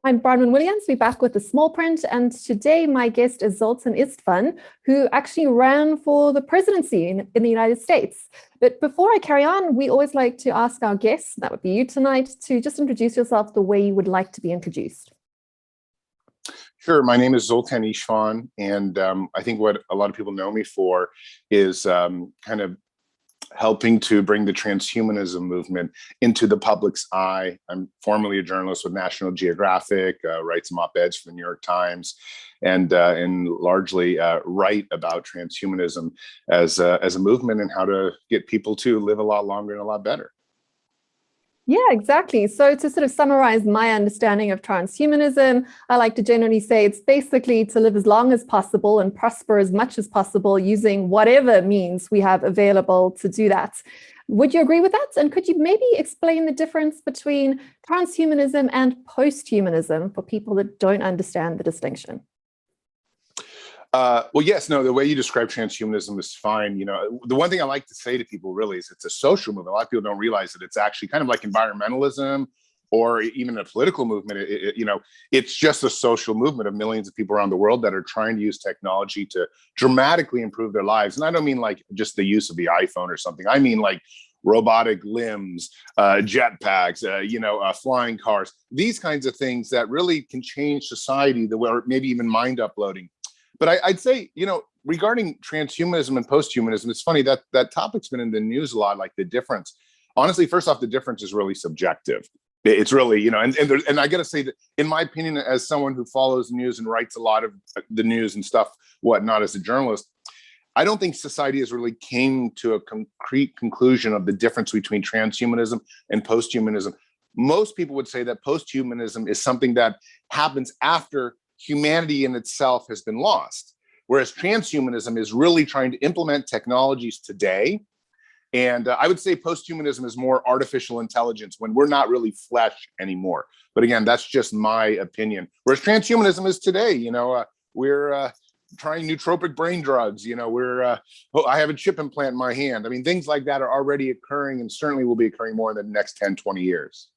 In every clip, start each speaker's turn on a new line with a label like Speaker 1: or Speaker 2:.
Speaker 1: I'm Bronwyn Williams. We're back with the small print, and today my guest is Zoltan Istvan, who actually ran for the presidency in the United States. But before I carry on, we always like to ask our guests, that would be you tonight, to just introduce yourself the way you would like to be introduced.
Speaker 2: Sure. My name is Zoltan Istvan, and I think what a lot of people know me for is kind of helping to bring the transhumanism movement into the public's eye. I'm formerly a journalist with National Geographic, write some op-eds for the New York Times, and largely write about transhumanism as a movement and how to get people to live a lot longer and a lot better.
Speaker 1: Yeah, exactly. So to sort of summarize my understanding of transhumanism, I like to generally say it's basically to live as long as possible and prosper as much as possible using whatever means we have available to do that. Would you agree with that? And could you maybe explain the difference between transhumanism and posthumanism for people that don't understand the distinction?
Speaker 2: Well, yes, no, the way you describe transhumanism is fine. You know, the one thing I like to say to people really is it's a social movement. A lot of people don't realize that it's actually kind of like environmentalism or even a political movement. It's just a social movement of millions of people around the world that are trying to use technology to dramatically improve their lives. And I don't mean like just the use of the iPhone or something. I mean like robotic limbs, jetpacks, flying cars, these kinds of things that really can change society, or maybe even mind uploading. But I'd say, regarding transhumanism and posthumanism, it's funny that that topic's been in the news a lot, like the difference. Honestly, first off, the difference is really subjective. It's really, and I got to say that, in my opinion, as someone who follows the news and writes a lot of the news and stuff, whatnot, as a journalist, I don't think society has really came to a concrete conclusion of the difference between transhumanism and posthumanism. Most people would say that posthumanism is something that happens after humanity in itself has been lost, whereas transhumanism is really trying to implement technologies today. And I would say posthumanism is more artificial intelligence when we're not really flesh anymore. But again, that's just my opinion. Whereas transhumanism is today, we're trying nootropic brain drugs. I have a chip implant in my hand. I mean, things like that are already occurring and certainly will be occurring more in the next 10, 20 years.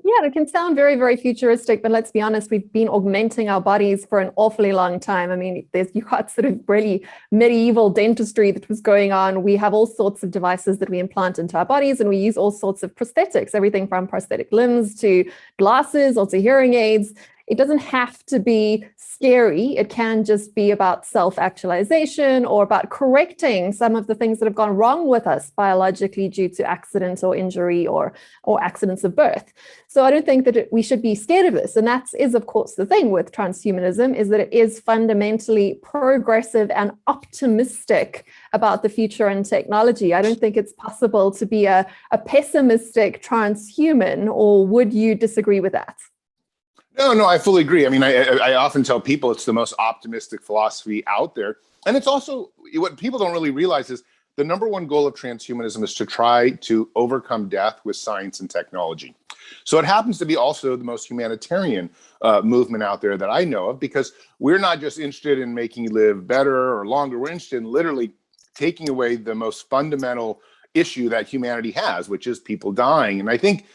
Speaker 1: Yeah, it can sound very, very futuristic, but let's be honest, we've been augmenting our bodies for an awfully long time. I mean, you got sort of really medieval dentistry that was going on. We have all sorts of devices that we implant into our bodies, and we use all sorts of prosthetics, everything from prosthetic limbs to glasses or to hearing aids. It doesn't have to be scary. It can just be about self-actualization or about correcting some of the things that have gone wrong with us biologically due to accident or injury or accidents of birth. So I don't think that we should be scared of this. And that is, of course, the thing with transhumanism, is that it is fundamentally progressive and optimistic about the future and technology. I don't think it's possible to be a pessimistic transhuman, or would you disagree with that?
Speaker 2: No, I fully agree. I mean, I often tell people it's the most optimistic philosophy out there. And it's also, what people don't really realize is the number one goal of transhumanism is to try to overcome death with science and technology. So it happens to be also the most humanitarian movement out there that I know of, because we're not just interested in making you live better or longer. We're interested in literally taking away the most fundamental issue that humanity has, which is people dying. And I think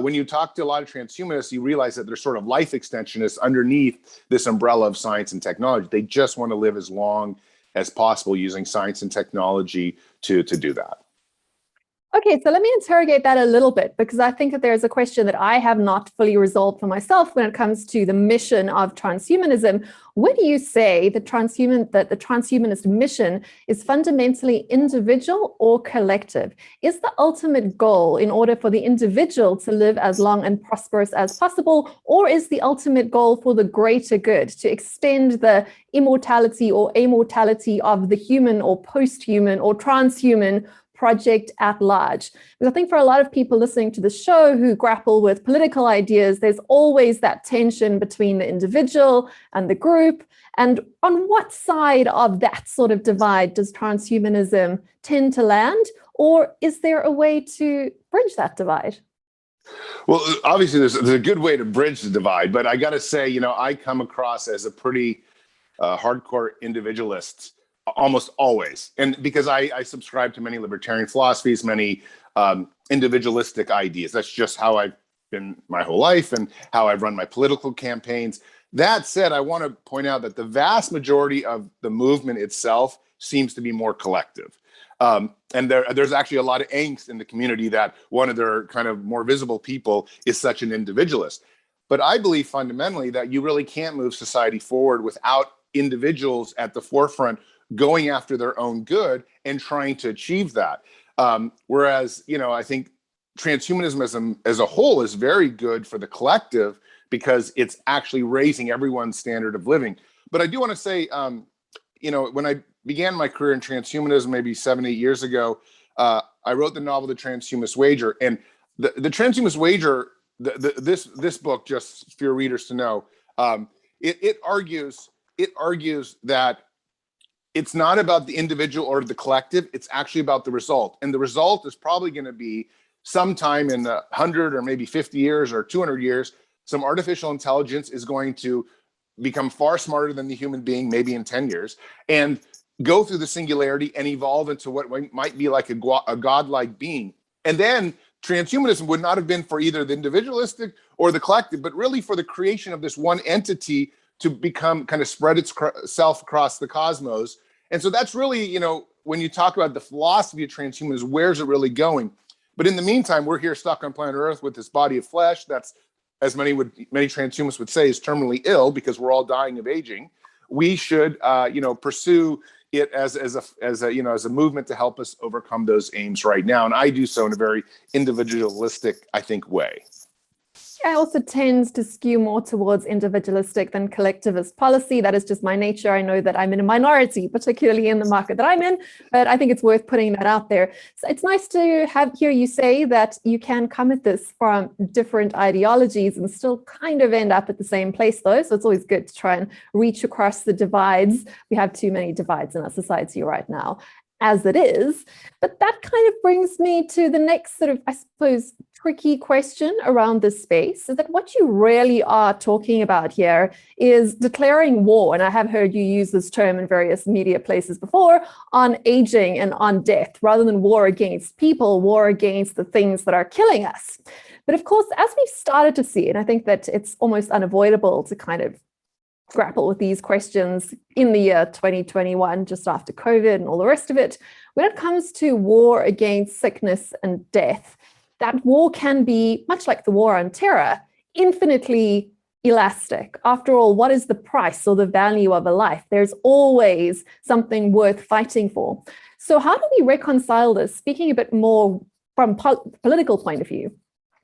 Speaker 2: when you talk to a lot of transhumanists, you realize that they're sort of life extensionists underneath this umbrella of science and technology. They just want to live as long as possible using science and technology to do that.
Speaker 1: Okay, so let me interrogate that a little bit, because I think that there's a question that I have not fully resolved for myself when it comes to the mission of transhumanism. Would you say that the transhumanist mission is fundamentally individual or collective? Is the ultimate goal in order for the individual to live as long and prosperous as possible, or is the ultimate goal for the greater good, to extend the immortality or immortality of the human or post-human or transhuman project at large? Because I think for a lot of people listening to the show who grapple with political ideas, there's always that tension between the individual and the group. And on what side of that sort of divide does transhumanism tend to land? Or is there a way to bridge that divide?
Speaker 2: Well, obviously, there's a good way to bridge the divide. But I got to say, I come across as a pretty hardcore individualist almost always. And because I subscribe to many libertarian philosophies, many individualistic ideas. That's just how I've been my whole life and how I've run my political campaigns. That said, I want to point out that the vast majority of the movement itself seems to be more collective. And there's actually a lot of angst in the community that one of their kind of more visible people is such an individualist. But I believe fundamentally that you really can't move society forward without individuals at the forefront going after their own good and trying to achieve that. Whereas, I think transhumanism as a whole is very good for the collective because it's actually raising everyone's standard of living. But I do want to say, when I began my career in transhumanism maybe 7-8 years ago, I wrote the novel The Transhumanist Wager. And the Transhumanist Wager, this book, just for your readers to know, it argues that it's not about the individual or the collective, it's actually about the result. And the result is probably going to be sometime in 100 or maybe 50 years or 200 years, some artificial intelligence is going to become far smarter than the human being, maybe in 10 years, and go through the singularity and evolve into what might be like a godlike being. And then transhumanism would not have been for either the individualistic or the collective, but really for the creation of this one entity to become kind of spread itself across the cosmos. And so that's really, when you talk about the philosophy of transhumanism, where's it really going? But in the meantime, we're here stuck on planet Earth with this body of flesh that's, as many transhumanists would say, is terminally ill because we're all dying of aging. We should, pursue it as a movement to help us overcome those aims right now. And I do so in a very individualistic, I think, way.
Speaker 1: I also tend to skew more towards individualistic than collectivist policy. That is just my nature. I know that I'm in a minority, particularly in the market that I'm in, but I think it's worth putting that out there. So it's nice to hear you say that you can come at this from different ideologies and still kind of end up at the same place, though. So it's always good to try and reach across the divides. We have too many divides in our society right now, as it is. But that kind of brings me to the next sort of, I suppose, tricky question around this space, is that what you really are talking about here is declaring war, and I have heard you use this term in various media places before, on aging and on death, rather than war against people, war against the things that are killing us. But of course, as we've started to see, and I think that it's almost unavoidable to kind of grapple with these questions in the year 2021, just after COVID and all the rest of it, when it comes to war against sickness and death, that war can be, much like the war on terror, infinitely elastic. After all, what is the price or the value of a life? There's always something worth fighting for. So how do we reconcile this, speaking a bit more from political point of view,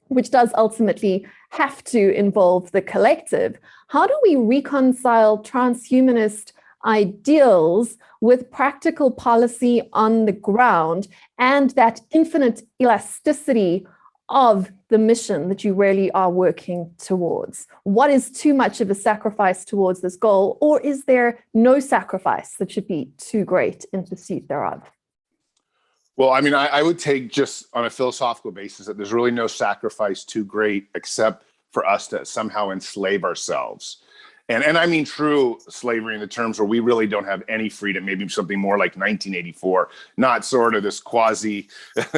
Speaker 1: which does ultimately have to involve the collective? How do we reconcile transhumanist ideals with practical policy on the ground and that infinite elasticity of the mission that you really are working towards? What is too much of a sacrifice towards this goal, or is there no sacrifice that should be too great in pursuit thereof?
Speaker 2: Well, I mean, I would take just on a philosophical basis that there's really no sacrifice too great except for us to somehow enslave ourselves. And I mean true slavery in the terms where we really don't have any freedom, maybe something more like 1984, not sort of this quasi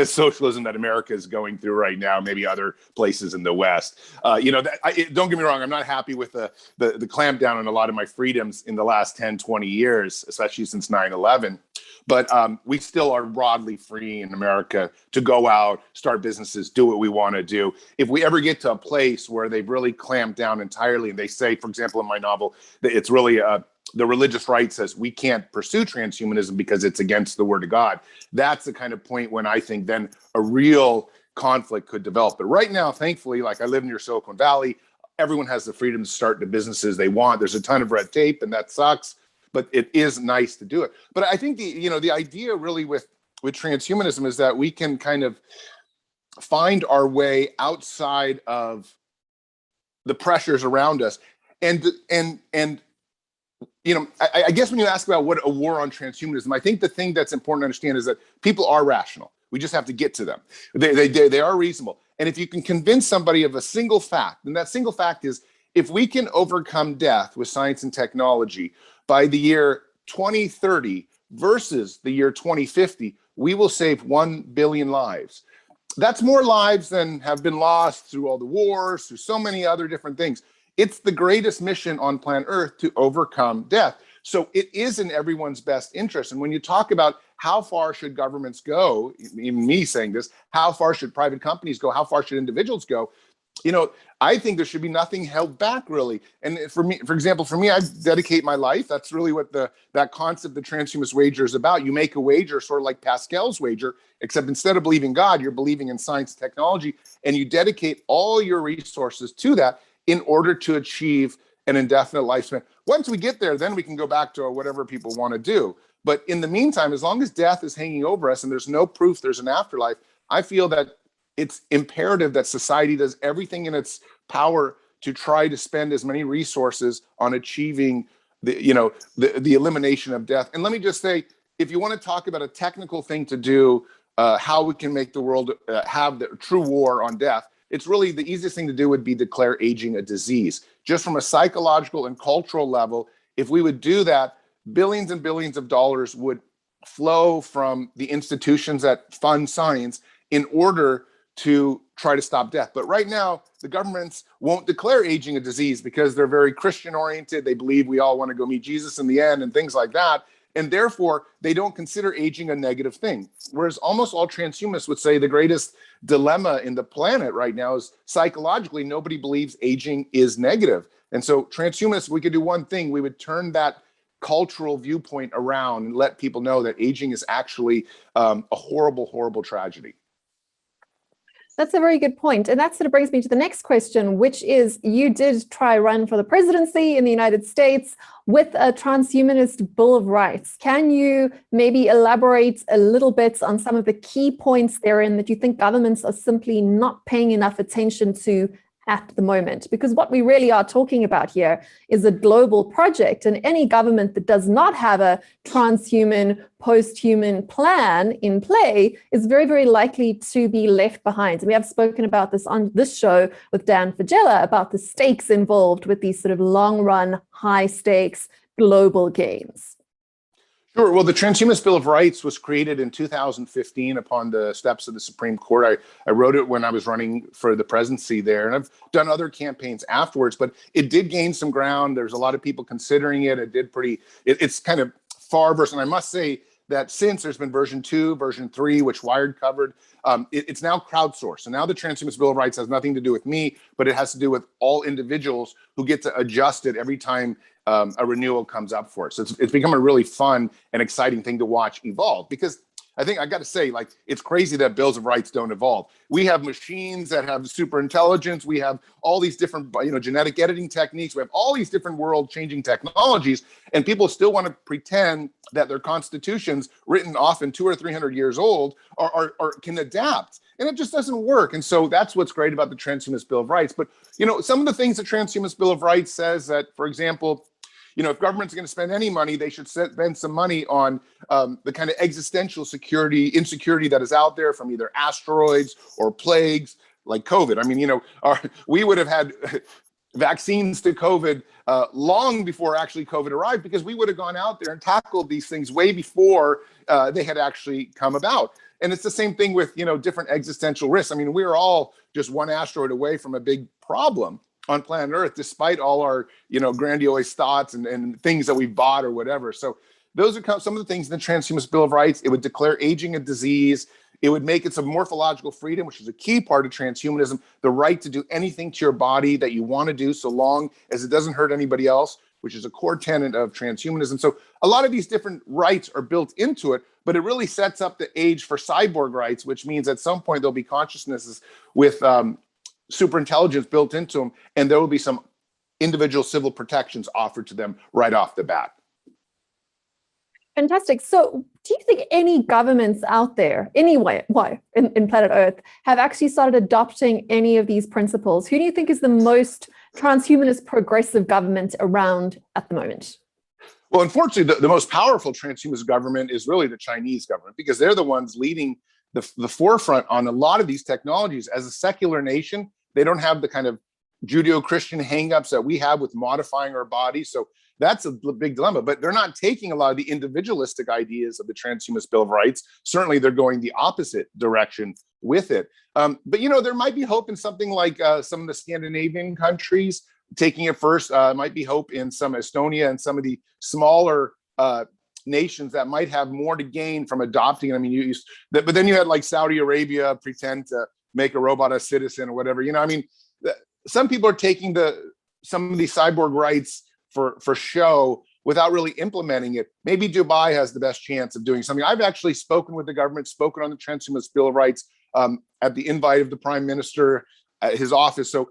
Speaker 2: socialism that America is going through right now, maybe other places in the West. Don't get me wrong, I'm not happy with the clampdown on a lot of my freedoms in the last 10, 20 years, especially since 9/11. But we still are broadly free in America to go out, start businesses, do what we want to do. If we ever get to a place where they've really clamped down entirely, and they say, for example, in my novel, that it's really the religious right says we can't pursue transhumanism because it's against the word of God. That's the kind of point when I think then a real conflict could develop. But right now, thankfully, like I live near Silicon Valley, everyone has the freedom to start the businesses they want. There's a ton of red tape, and that sucks. But it is nice to do it. But I think the idea really with transhumanism is that we can kind of find our way outside of the pressures around us. And I guess when you ask about what a war on transhumanism, I think the thing that's important to understand is that people are rational. We just have to get to them. They are reasonable. And if you can convince somebody of a single fact, and that single fact is, if we can overcome death with science and technology by the year 2030 versus the year 2050, we will save 1 billion lives. That's more lives than have been lost through all the wars, through so many other different things. It's the greatest mission on planet Earth to overcome death. So it is in everyone's best interest. And when you talk about how far should governments go, even me saying this, how far should private companies go, how far should individuals go? I think there should be nothing held back, really. And for me, for example, I dedicate my life. That's really what that concept, the transhumanist wager, is about. You make a wager, sort of like Pascal's wager, except instead of believing God, you're believing in science and technology, and you dedicate all your resources to that in order to achieve an indefinite lifespan. Once we get there, then we can go back to whatever people want to do. But in the meantime, as long as death is hanging over us and there's no proof there's an afterlife, I feel that it's imperative that society does everything in its power to try to spend as many resources on achieving the elimination of death. And let me just say, if you want to talk about a technical thing to do, how we can make the world have the true war on death, it's really the easiest thing to do would be declare aging a disease. Just from a psychological and cultural level, if we would do that, billions and billions of dollars would flow from the institutions that fund science in order to try to stop death. But right now, the governments won't declare aging a disease because they're very Christian oriented. They believe we all want to go meet Jesus in the end and things like that. And therefore, they don't consider aging a negative thing. Whereas almost all transhumanists would say the greatest dilemma in the planet right now is psychologically, nobody believes aging is negative. And so transhumanists, we could do one thing. We would turn that cultural viewpoint around and let people know that aging is actually a horrible, horrible tragedy.
Speaker 1: That's a very good point. And that sort of brings me to the next question, which is, you did try run for the presidency in the United States with a transhumanist Bill of Rights. Can you maybe elaborate a little bit on some of the key points therein that you think governments are simply not paying enough attention to at the moment? Because what we really are talking about here is a global project, and any government that does not have a transhuman, post-human plan in play is very, very likely to be left behind. And we have spoken about this on this show with Dan Fagella about the stakes involved with these sort of long-run, high-stakes global games.
Speaker 2: Sure. Well, the Transhumanist Bill of Rights was created in 2015 upon the steps of the Supreme Court. I wrote it when I was running for the presidency there, and I've done other campaigns afterwards, but it did gain some ground. There's a lot of people considering it. It's kind of far versed. And I must say that since there's been version 2, version 3, which Wired covered, it's now crowdsourced. And now the Transhumanist Bill of Rights has nothing to do with me, but it has to do with all individuals who get to adjust it every time a renewal comes up for it. So it's become a really fun and exciting thing to watch evolve, because I think I got to say, like, it's crazy that bills of rights don't evolve. We have machines that have super intelligence. We have all these different, genetic editing techniques. We have all these different world-changing technologies, and people still want to pretend that their constitutions, written often 200 or 300 years old, are can adapt. And it just doesn't work. And so that's what's great about the Transhumanist Bill of Rights. But, some of the things the Transhumanist Bill of Rights says that, for example, if government's going to spend any money, they should spend some money on the kind of existential insecurity that is out there from either asteroids or plagues like COVID. I mean, we would have had vaccines to COVID long before actually COVID arrived, because we would have gone out there and tackled these things way before they had actually come about. And it's the same thing with, different existential risks. I mean, we're all just one asteroid away from a big problem on planet Earth, despite all our, grandiose thoughts and things that we bought or whatever. So those are some of the things in the Transhumanist Bill of Rights. It would declare aging a disease. It would make it some morphological freedom, which is a key part of transhumanism, the right to do anything to your body that you want to do, so long as it doesn't hurt anybody else, which is a core tenet of transhumanism. So a lot of these different rights are built into it, but it really sets up the age for cyborg rights, which means at some point there'll be consciousnesses with super intelligence built into them, and there will be some individual civil protections offered to them right off the bat.
Speaker 1: Fantastic. So do you think any governments out there, anyway, in planet Earth, have actually started adopting any of these principles? Who do you think is the most transhumanist progressive government around at the moment?
Speaker 2: Well, unfortunately, the most powerful transhumanist government is really the Chinese government, because they're the ones leading the forefront on a lot of these technologies. As a secular nation, they don't have the kind of Judeo-Christian hangups that we have with modifying our bodies. So that's a big dilemma. But they're not taking a lot of the individualistic ideas of the Transhumanist Bill of Rights. Certainly, they're going the opposite direction with it. But there might be hope in something like some of the Scandinavian countries taking it first. Might be hope in some Estonia and some of the smaller nations that might have more to gain from adopting. I mean, but then you had like Saudi Arabia pretend to make a robot a citizen or whatever. Some people are taking some of these cyborg rights for show without really implementing it. Maybe Dubai has the best chance of doing something. I've actually spoken with the government, spoken on the Transhumanist Bill of Rights at the invite of the Prime Minister at his office. So,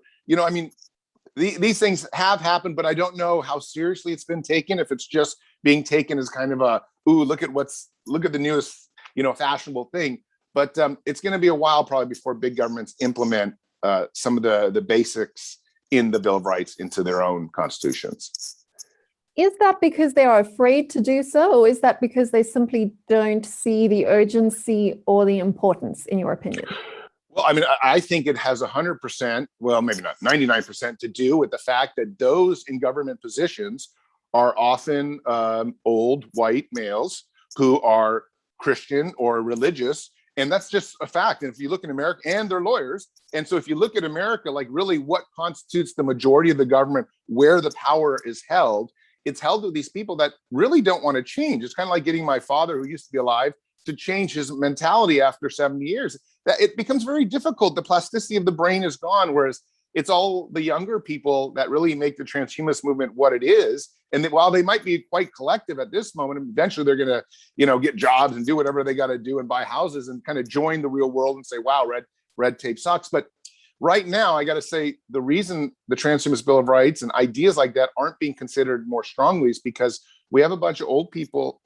Speaker 2: these things have happened, but I don't know how seriously it's been taken. If it's just being taken as kind of look at the newest, fashionable thing. But it's going to be a while probably before big governments implement some of the basics in the Bill of Rights into their own constitutions.
Speaker 1: Is that because they are afraid to do so, or is that because they simply don't see the urgency or the importance, in your opinion?
Speaker 2: Well, I mean, I think it has 100%, well, maybe not 99% to do with the fact that those in government positions are often old white males who are Christian or religious. And that's just a fact. And if you look in America, and they're lawyers. And so if you look at America, like really what constitutes the majority of the government, where the power is held, it's held with these people that really don't want to change. It's kind of like getting my father, who used to be alive, to change his mentality after 70 years. That it becomes very difficult. The plasticity of the brain is gone, whereas it's all the younger people that really make the transhumanist movement what it is. And that while they might be quite collective at this moment, eventually they're going to, get jobs and do whatever they got to do and buy houses and kind of join the real world and say, wow, red tape sucks. But right now, I got to say, the reason the Transhumanist Bill of Rights and ideas like that aren't being considered more strongly is because we have a bunch of old people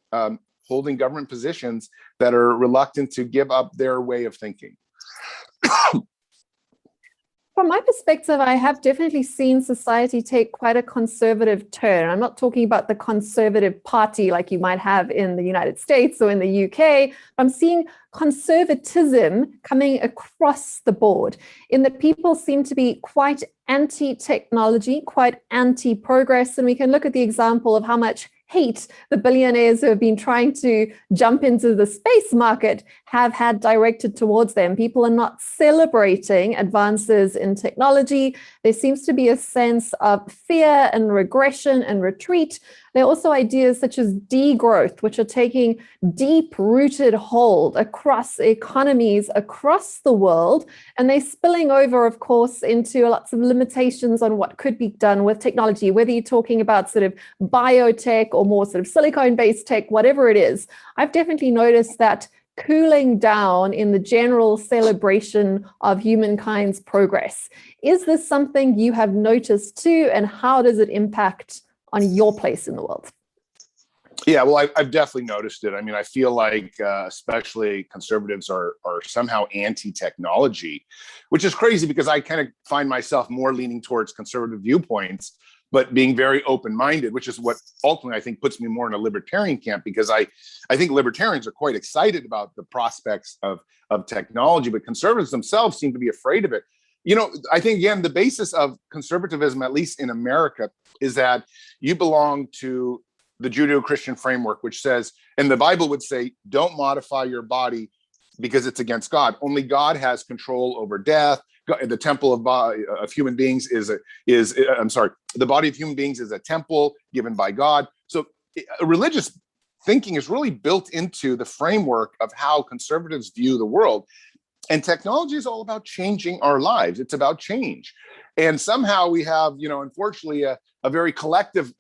Speaker 2: holding government positions that are reluctant to give up their way of thinking.
Speaker 1: From my perspective, I have definitely seen society take quite a conservative turn. I'm not talking about the conservative party like you might have in the United States or in the UK. I'm seeing conservatism coming across the board in that people seem to be quite anti-technology, quite anti-progress. And we can look at the example of how much hate the billionaires who have been trying to jump into the space market have had directed towards them. People are not celebrating advances in technology. There seems to be a sense of fear and regression and retreat. There are also ideas such as degrowth, which are taking deep-rooted hold across economies across the world, and they're spilling over, of course, into lots of limitations on what could be done with technology, whether you're talking about sort of biotech or more sort of silicone-based tech, whatever it is. I've definitely noticed that cooling down in the general celebration of humankind's progress. Is this something you have noticed too, and how does it impact on your place in the world?
Speaker 2: Yeah, well, I've definitely noticed it. I mean, I feel like especially conservatives are somehow anti-technology, which is crazy because I kind of find myself more leaning towards conservative viewpoints, but being very open-minded, which is what ultimately I think puts me more in a libertarian camp, because I think libertarians are quite excited about the prospects of technology, but conservatives themselves seem to be afraid of it. I think, again, the basis of conservatism, at least in America, is that you belong to the Judeo-Christian framework, which says, and the Bible would say, don't modify your body because it's against God. Only God has control over death. The temple of human beings the body of human beings is a temple given by God. So religious thinking is really built into the framework of how conservatives view the world. And technology is all about changing our lives. It's about change. And somehow we have, unfortunately, a very collectivist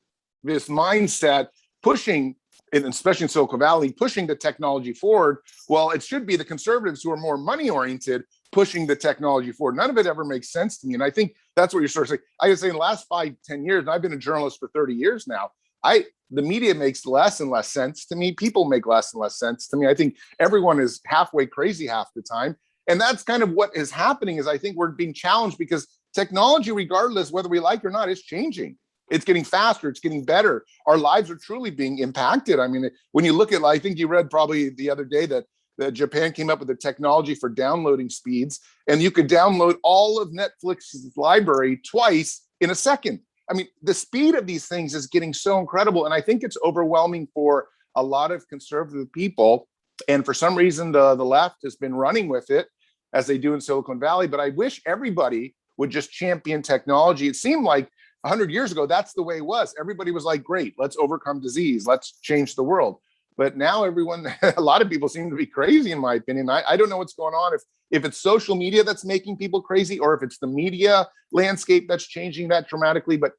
Speaker 2: mindset pushing, and especially in Silicon Valley, pushing the technology forward. Well, it should be the conservatives who are more money-oriented pushing the technology forward. None of it ever makes sense to me. And I think that's what you're sort of saying. I would say in the last 5-10 years, and I've been a journalist for 30 years now, the media makes less and less sense to me. People make less and less sense to me. I think everyone is halfway crazy half the time. And that's kind of what is happening, is I think we're being challenged because technology, regardless whether we like it or not, is changing. It's getting faster. It's getting better. Our lives are truly being impacted. I mean, when you look at, I think you read probably the other day that Japan came up with a technology for downloading speeds, and you could download all of Netflix's library twice in a second. I mean, the speed of these things is getting so incredible. And I think it's overwhelming for a lot of conservative people. And for some reason, the left has been running with it. as they do in Silicon Valley. But I wish everybody would just champion technology. It seemed like 100 years ago, that's the way it was. Everybody was like, great, let's overcome disease. Let's change the world. But now everyone, a lot of people seem to be crazy, in my opinion. I don't know what's going on, if it's social media that's making people crazy, or if it's the media landscape that's changing that dramatically. But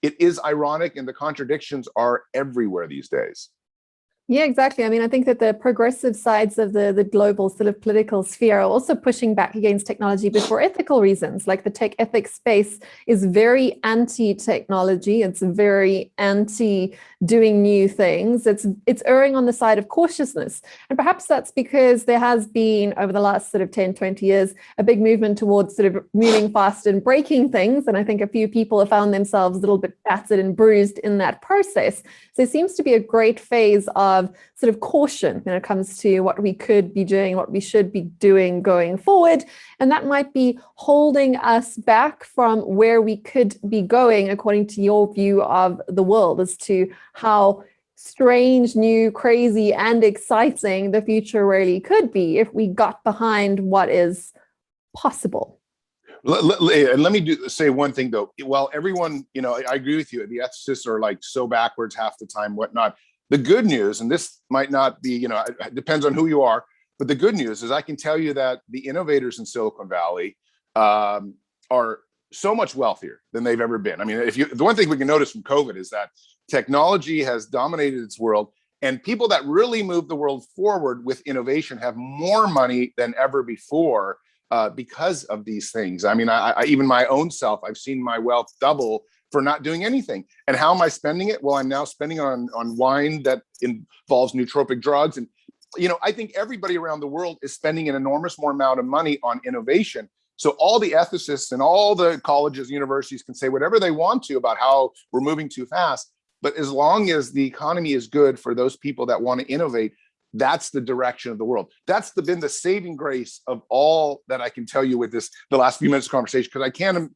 Speaker 2: it is ironic, and the contradictions are everywhere these days.
Speaker 1: Yeah, exactly. I mean, I think that the progressive sides of the global sort of political sphere are also pushing back against technology, but for ethical reasons. Like the tech ethics space is very anti-technology. It's very anti-doing new things. It's erring on the side of cautiousness. And perhaps that's because there has been, over the last sort of 10, 20 years, a big movement towards sort of moving fast and breaking things. And I think a few people have found themselves a little bit battered and bruised in that process. So it seems to be a great phase of sort of caution when it comes to what we could be doing, what we should be doing going forward. And that might be holding us back from where we could be going, according to your view of the world, as to how strange, new, crazy, and exciting the future really could be if we got behind what is possible.
Speaker 2: And let me say one thing, though. While everyone, I agree with you, the ethicists are like so backwards half the time, whatnot. The good news, and this might not be, it depends on who you are, but the good news is I can tell you that the innovators in Silicon Valley are so much wealthier than they've ever been. I mean, the one thing we can notice from COVID is that technology has dominated its world, and people that really move the world forward with innovation have more money than ever before because of these things. I mean, I even my own self, I've seen my wealth double for not doing anything. And how am I spending it? Well, I'm now spending on wine that involves nootropic drugs. And, I think everybody around the world is spending an enormous more amount of money on innovation. So all the ethicists and all the colleges, universities can say whatever they want to about how we're moving too fast. But as long as the economy is good for those people that want to innovate, that's the direction of the world. That's been the saving grace of all that I can tell you with the last few minutes of conversation, because I can't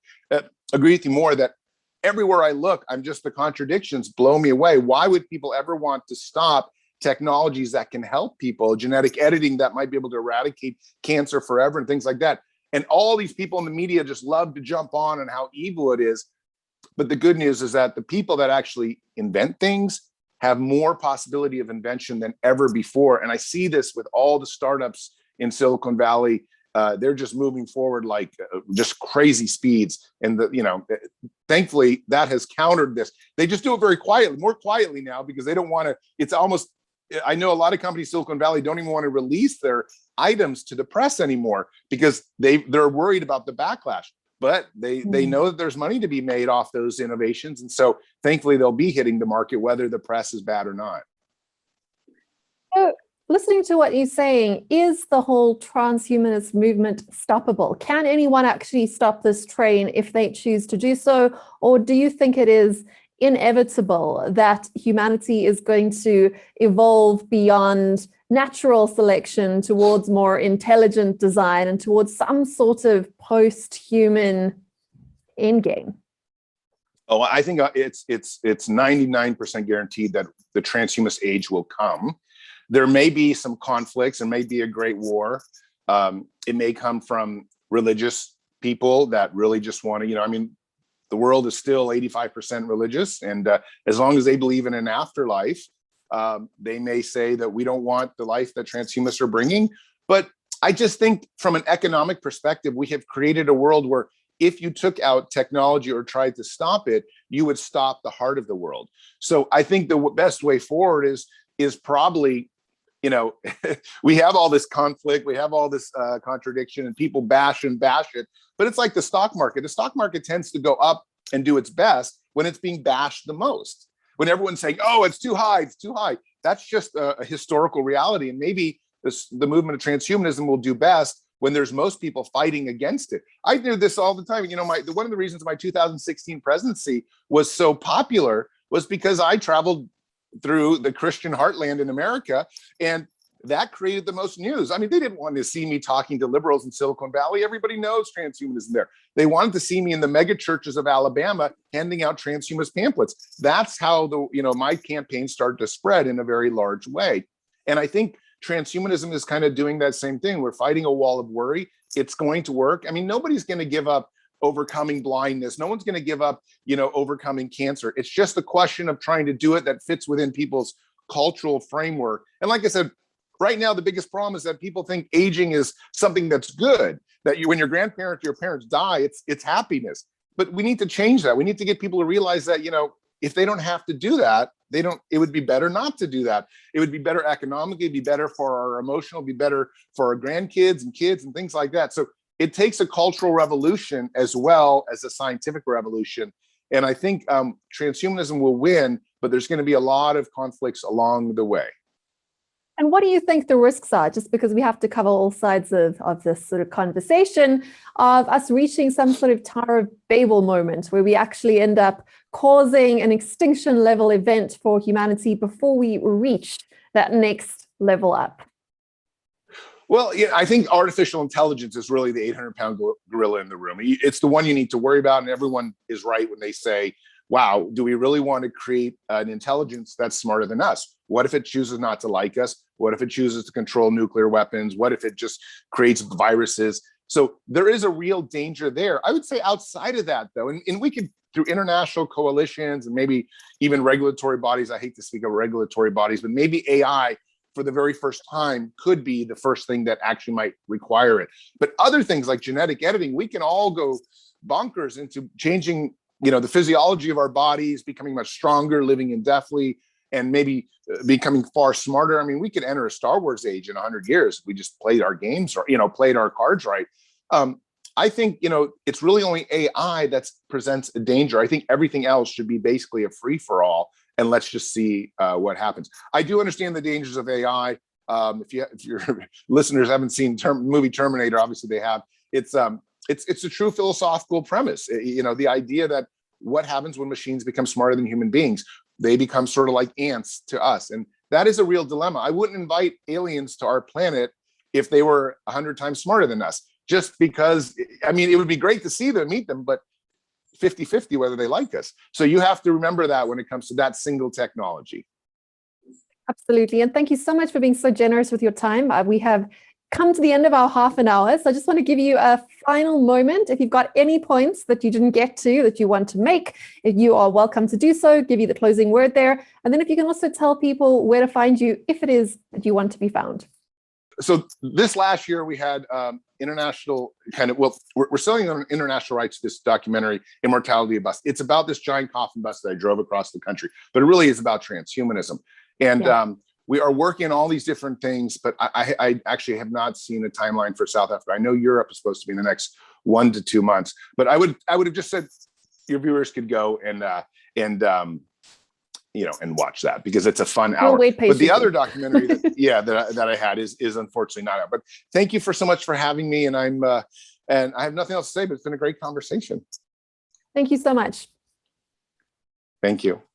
Speaker 2: agree with you more that everywhere I look, the contradictions blow me away. Why would people ever want to stop technologies that can help people, genetic editing that might be able to eradicate cancer forever and things like that? And all these people in the media just love to jump on and how evil it is. But the good news is that the people that actually invent things have more possibility of invention than ever before. And I see this with all the startups in Silicon Valley. They're just moving forward like just crazy speeds. And thankfully that has countered this. They just do it very quietly, more quietly now, because they don't want to, I know a lot of companies in Silicon Valley don't even want to release their items to the press anymore because they're worried about the backlash. But they know that there's money to be made off those innovations. And so thankfully they'll be hitting the market whether the press is bad or not.
Speaker 1: So, listening to what you're saying, is the whole transhumanist movement stoppable? Can anyone actually stop this train if they choose to do so? Or do you think it is inevitable that humanity is going to evolve beyond natural selection towards more intelligent design and towards some sort of post-human endgame?
Speaker 2: Oh, I think it's 99% guaranteed that the transhumanist age will come. There may be some conflicts and may be a great war. It may come from religious people that really just want to, the world is still 85% religious. And as long as they believe in an afterlife, they may say that we don't want the life that transhumanists are bringing. But I just think from an economic perspective, we have created a world where if you took out technology or tried to stop it, you would stop the heart of the world. So I think the best way forward is probably, we have all this conflict, we have all this contradiction, and people bash it. But it's like the stock market. The stock market tends to go up and do its best when it's being bashed the most. When everyone's saying, oh, it's too high, it's too high. That's just a historical reality. And maybe the movement of transhumanism will do best when there's most people fighting against it. I do this all the time. One of the reasons my 2016 presidency was so popular was because I traveled through the Christian heartland in America, and that created the most news. I mean, they didn't want to see me talking to liberals in Silicon Valley. Everybody knows transhumanism there. They wanted to see me in the mega churches of Alabama handing out transhumanist pamphlets. That's how my campaign started to spread in a very large way. And I think transhumanism is kind of doing that same thing. We're fighting a wall of worry. It's going to work. I mean, nobody's going to give up overcoming blindness. No one's going to give up, overcoming cancer. It's just a question of trying to do it that fits within people's cultural framework. And like I said, right now, the biggest problem is that people think aging is something that's good, that when your grandparents, your parents die, it's happiness. But we need to change that. We need to get people to realize that, if they don't have to do that, it would be better not to do that. It would be better economically, it'd be better for our emotional, it'd be better for our grandkids and kids and things like that. So it takes a cultural revolution as well as a scientific revolution. And I think transhumanism will win, but there's going to be a lot of conflicts along the way.
Speaker 1: And what do you think the risks are? Just because we have to cover all sides of this sort of conversation of us reaching some sort of Tower of Babel moment where we actually end up causing an extinction level event for humanity before we reach that next level up.
Speaker 2: Well, yeah, I think artificial intelligence is really the 800-pound gorilla in the room. It's the one you need to worry about, and everyone is right when they say, wow, do we really want to create an intelligence that's smarter than us? What if it chooses not to like us? What if it chooses to control nuclear weapons? What if it just creates viruses? So there is a real danger there. I would say outside of that, though, and we could, through international coalitions and maybe even regulatory bodies, I hate to speak of regulatory bodies, but maybe AI for the very first time could be the first thing that actually might require it. But other things like genetic editing, we can all go bonkers into changing, the physiology of our bodies, becoming much stronger, living indefinitely, and maybe becoming far smarter. I mean, we could enter a Star Wars age in 100 years if we just played our games or, played our cards right. I think, it's really only AI that presents a danger. I think everything else should be basically a free-for-all, and let's just see what happens. I do understand the dangers of AI. If your listeners haven't seen movie Terminator, obviously they have. It's a true philosophical premise. The idea that what happens when machines become smarter than human beings? They become sort of like ants to us. And that is a real dilemma. I wouldn't invite aliens to our planet if they were 100 times smarter than us, just because, it would be great to see them, meet them, but 50-50 whether they like us. So you have to remember that when it comes to that single technology.
Speaker 1: Absolutely. And thank you so much for being so generous with your time. We have come to the end of our half an hour. So I just want to give you a final moment. If you've got any points that you didn't get to that you want to make, if you are welcome to do so, give you the closing word there. And then if you can also tell people where to find you, if it is that you want to be found.
Speaker 2: So this last year we had international we're selling on international rights to this documentary, Immortality, a bus. It's about this giant coffin bus that I drove across the country, but it really is about transhumanism. And we are working on all these different things, but I actually have not seen a timeline for South Africa. I know Europe is supposed to be in the next 1 to 2 months, but I would have just said your viewers could go and watch that because it's a fun hour. But the other documentary that I had is unfortunately not out. But thank you so much for having me, and I have nothing else to say, but it's been a great conversation.
Speaker 1: Thank you so much.
Speaker 2: Thank you.